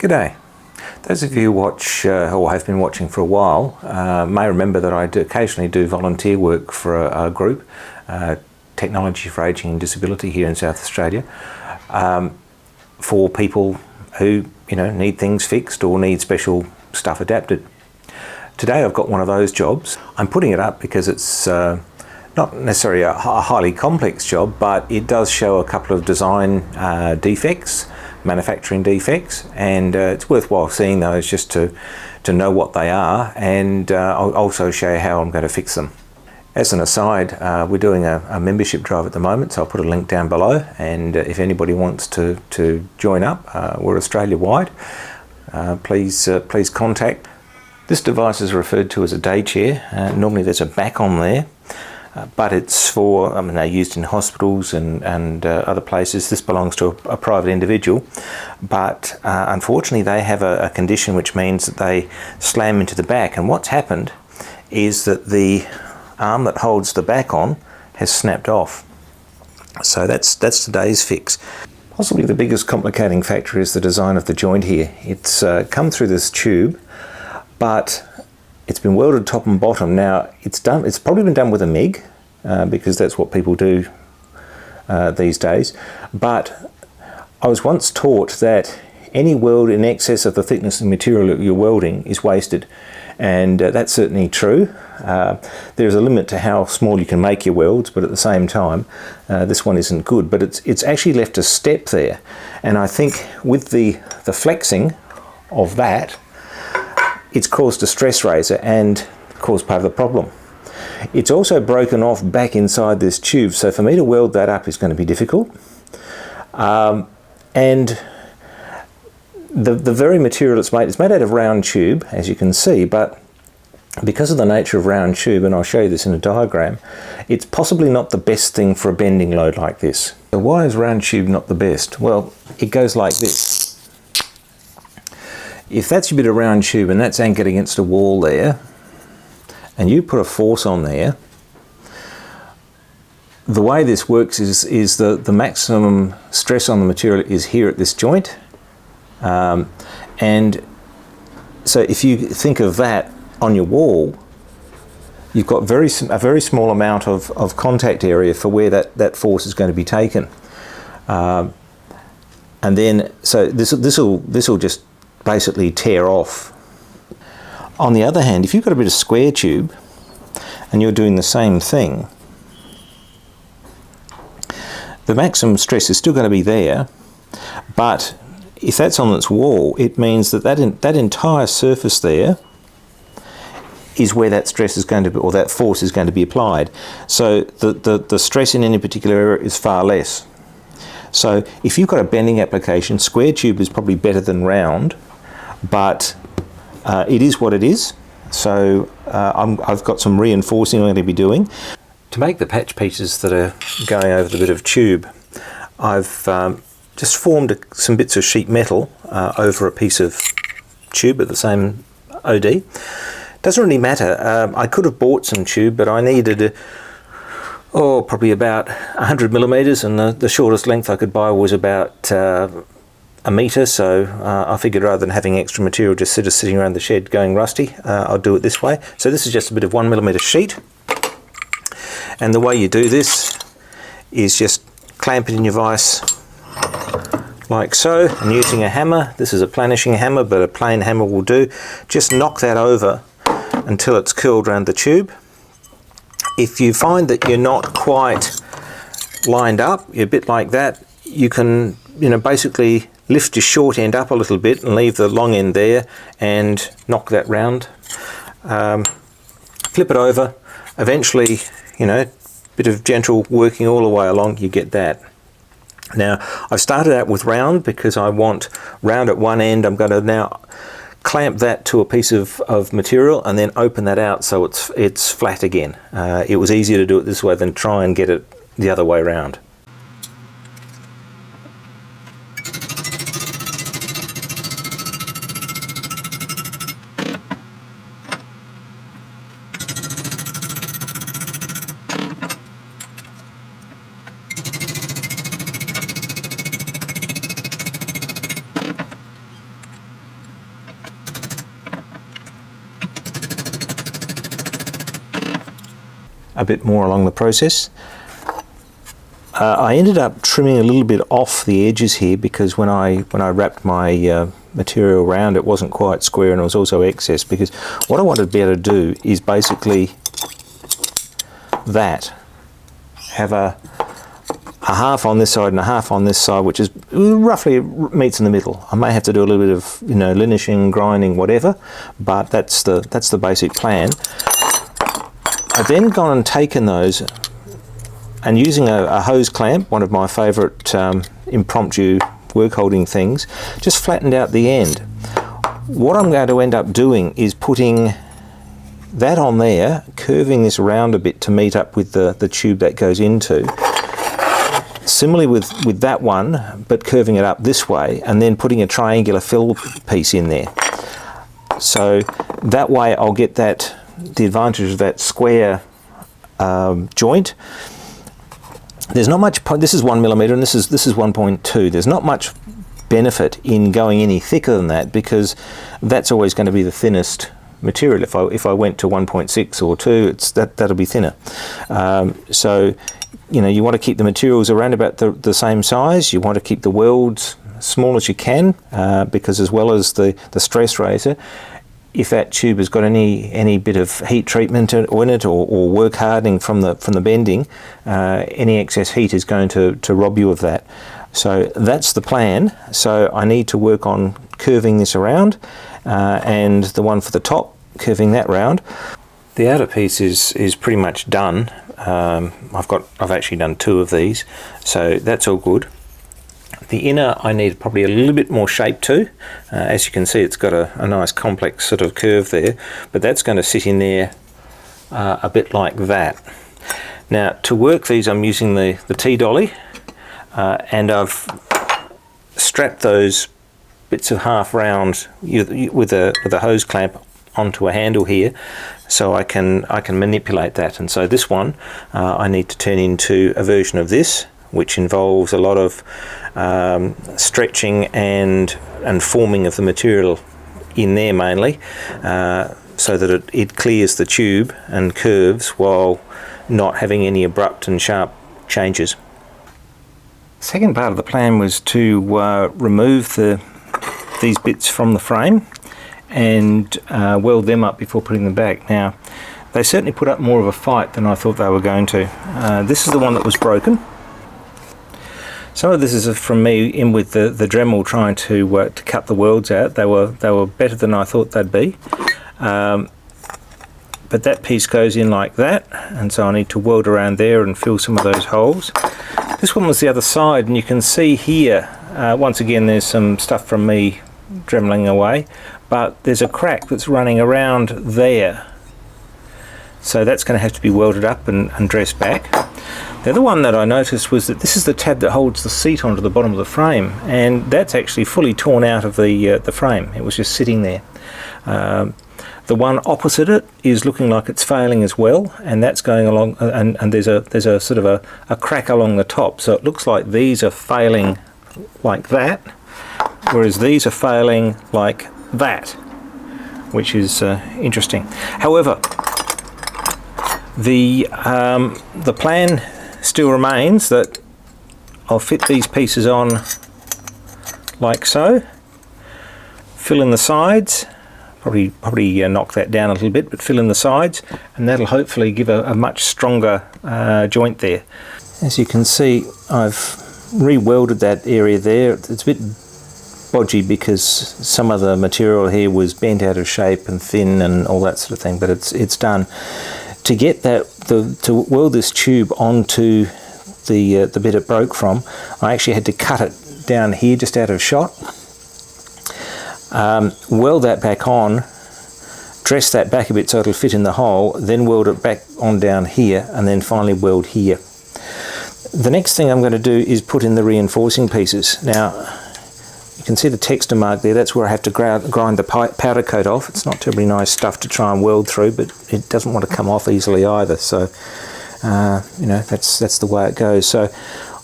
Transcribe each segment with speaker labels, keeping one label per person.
Speaker 1: G'day. Those of you who watch or have been watching for a while may remember that I occasionally do volunteer work for a group, Technology for Ageing and Disability here in South Australia, for people who need things fixed or need special stuff adapted. Today I've got one of those jobs. I'm putting it up because it's not necessarily a highly complex job, but it does show a couple of design defects, manufacturing defects, and it's worthwhile seeing those just to know what they are, and I'll also show you how I'm going to fix them. As an aside, we're doing a membership drive at the moment, so I'll put a link down below, and if anybody wants to join up, we're Australia-wide, please contact. This device is referred to as a day chair. Normally there's a back on there, but it's for, they're used in hospitals and other places. This belongs to a private individual, but unfortunately they have a condition which means that they slam into the back, and what's happened is that the arm that holds the back on has snapped off. So that's today's fix. Possibly the biggest complicating factor is the design of the joint here. It's come through this tube, but it's been welded top and bottom. Now it's probably been done with a MIG because that's what people do these days. But I was once taught that any weld in excess of the thickness of the material that you're welding is wasted, and that's certainly true. There's a limit to how small you can make your welds, but at the same time, this one isn't good. But it's actually left a step there, and I think with the flexing of that, it's caused a stress raiser and caused part of the problem. It's also broken off back inside this tube, so for me to weld that up is going to be difficult. And the very material it's made out of round tube, as you can see, but because of the nature of round tube, and I'll show you this in a diagram, it's possibly not the best thing for a bending load like this. So why is round tube not the best? Well, it goes like this. If that's a bit of round tube and that's anchored against a wall there, and you put a force on there, the way this works is the maximum stress on the material is here at this joint. And so if you think of that on your wall, you've got a very small amount of contact area for where that force is going to be taken. And then, so this will just basically tear off. On the other hand, if you've got a bit of square tube and you're doing the same thing, the maximum stress is still going to be there, but if that's on its wall, it means that that entire surface there is where that stress is going to be, or that force is going to be applied. So the stress in any particular area is far less. So if you've got a bending application, square tube is probably better than round, but it is what it is. So I've got some reinforcing I'm going to be doing. To make the patch pieces that are going over the bit of tube, I've just formed some bits of sheet metal over a piece of tube of the same OD. Doesn't really matter. I could have bought some tube, but I needed probably about 100 millimeters, and the shortest length I could buy was about a meter, so I figured rather than having extra material just sitting around the shed going rusty, I'll do it this way. So this is just a bit of 1 millimeter sheet, and the way you do this is just clamp it in your vise like so, and using a hammer. This is a planishing hammer, but a plain hammer will do. Just knock that over until it's curled around the tube. If you find that you're not quite lined up, you're a bit like that, you can basically lift your short end up a little bit and leave the long end there and knock that round. Flip it over. Eventually, bit of gentle working all the way along, you get that. Now, I've started out with round because I want round at one end. I'm going to now clamp that to a piece of material and then open that out so it's flat again. It was easier to do it this way than try and get it the other way around. a bit more along the process. I ended up trimming a little bit off the edges here because when I wrapped my material around, it wasn't quite square, and it was also excess, because what I wanted to be able to do is basically have a half on this side and a half on this side, which is roughly meets in the middle. I may have to do a little bit of, you know, linishing, grinding, whatever, but that's the basic plan. I've then gone and taken those and using a hose clamp, one of my favourite impromptu work holding things, just flattened out the end. What I'm going to end up doing is putting that on there, curving this around a bit to meet up with the tube that goes into. Similarly with that one, but curving it up this way, and then putting a triangular fill piece in there. So that way I'll get the advantage of that square joint. There's not much, this is 1mm and this is 1.2. There's not much benefit in going any thicker than that, because that's always going to be the thinnest material. If I went to 1.6 or 2, that'll be thinner. So, you know, you want to keep the materials around about the same size. You want to keep the welds small as you can, because as well as the stress razor, if that tube has got any bit of heat treatment in it or work hardening from the bending, any excess heat is going to rob you of that. So that's the plan. So I need to work on curving this around, and the one for the top, curving that round. The outer piece is pretty much done. I've actually done 2 of these, so that's all good. The inner I need probably a little bit more shape to. As you can see, it's got a nice complex sort of curve there, but that's going to sit in there a bit like that. Now to work these, I'm using the T-dolly, and I've strapped those bits of half round with a hose clamp onto a handle here, so I can manipulate that. And so this one I need to turn into a version of this, which involves a lot of stretching and forming of the material in there mainly, so that it clears the tube and curves while not having any abrupt and sharp changes. Second part of the plan was to remove these bits from the frame and weld them up before putting them back. Now, they certainly put up more of a fight than I thought they were going to. This is the one that was broken. Some of this is from me in with the Dremel trying to cut the welds out. They were better than I thought they'd be. But that piece goes in like that, and so I need to weld around there and fill some of those holes. This one was the other side, and you can see here, once again, there's some stuff from me dremeling away, but there's a crack that's running around there. So that's going to have to be welded up and dressed back. The other one that I noticed was that this is the tab that holds the seat onto the bottom of the frame, and that's actually fully torn out of the frame. It was just sitting there. The one opposite it is looking like it's failing as well, and that's going along, and there's a sort of a crack along the top. So it looks like these are failing like that, whereas these are failing like that, which is interesting. However, the plan still remains that I'll fit these pieces on like so, fill in the sides, probably knock that down a little bit, but fill in the sides, and that'll hopefully give a much stronger joint there. As you can see, I've re-welded that area there. It's a bit bodgy because some of the material here was bent out of shape and thin and all that sort of thing, but it's done. To get to weld this tube onto the bit it broke from, I actually had to cut it down here just out of shot, weld that back on, dress that back a bit so it'll fit in the hole, then weld it back on down here, and then finally weld here. The next thing I'm going to do is put in the reinforcing pieces. Now, you can see the texture mark there. That's where I have to grind the powder coat off. It's not terribly nice stuff to try and weld through, but it doesn't want to come off easily either. So, you know, that's the way it goes. So,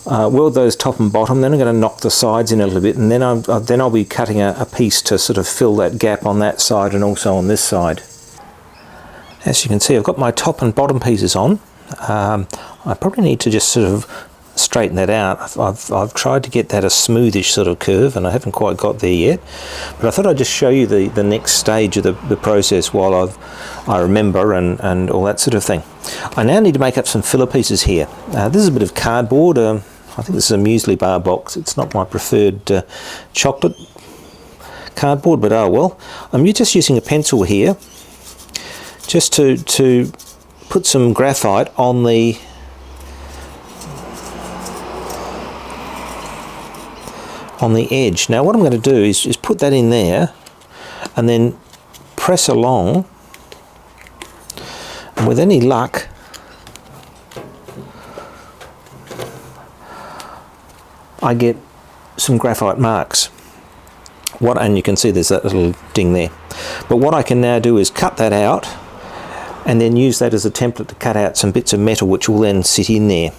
Speaker 1: weld those top and bottom. Then I'm going to knock the sides in a little bit, and then I'll be cutting a piece to sort of fill that gap on that side and also on this side. As you can see, I've got my top and bottom pieces on. I probably need to just sort of straighten that out. I've tried to get that a smoothish sort of curve, and I haven't quite got there yet. But I thought I'd just show you the next stage of the process while I remember and all that sort of thing. I now need to make up some filler pieces here. This is a bit of cardboard. I think this is a muesli bar box. It's not my preferred chocolate cardboard, but oh well. I'm just using a pencil here just to put some graphite on the edge. Now what I'm going to do is put that in there and then press along, and with any luck I get some graphite marks. And you can see there's that little ding there. But what I can now do is cut that out and then use that as a template to cut out some bits of metal which will then sit in there.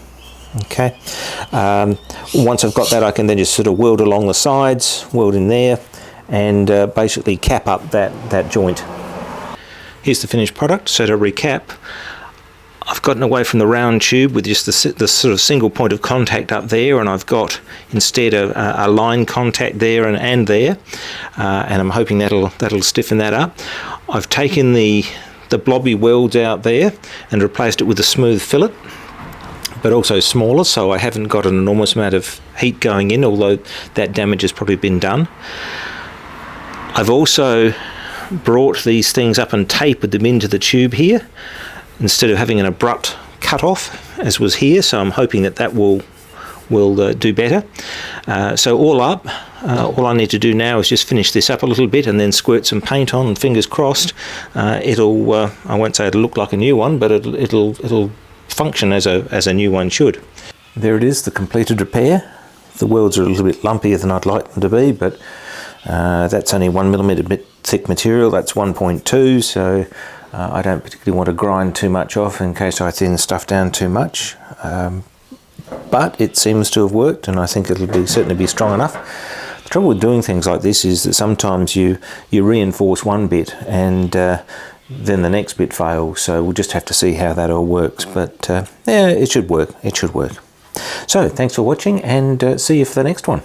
Speaker 1: Okay, once I've got that, I can then just sort of weld along the sides, weld in there, and basically cap up that joint. Here's the finished product. So to recap, I've gotten away from the round tube with just the sort of single point of contact up there, and I've got instead a line contact there and there, and I'm hoping that'll stiffen that up. I've taken the blobby welds out there and replaced it with a smooth fillet, but also smaller, so I haven't got an enormous amount of heat going in, although that damage has probably been done. I've also brought these things up and tapered them into the tube here, instead of having an abrupt cut off, as was here, so I'm hoping that will do better. So all up, all I need to do now is just finish this up a little bit and then squirt some paint on, and fingers crossed, I won't say it'll look like a new one, but it'll function as a new one should. There it is, the completed repair. The welds are a little bit lumpier than I'd like them to be, but that's only 1mm bit thick material. That's 1.2, so I don't particularly want to grind too much off in case I thin stuff down too much. But it seems to have worked, and I think it'll certainly be strong enough. The trouble with doing things like this is that sometimes you reinforce one bit and then the next bit fails, so we'll just have to see how that all works. But yeah, it should work. So thanks for watching, and see you for the next one.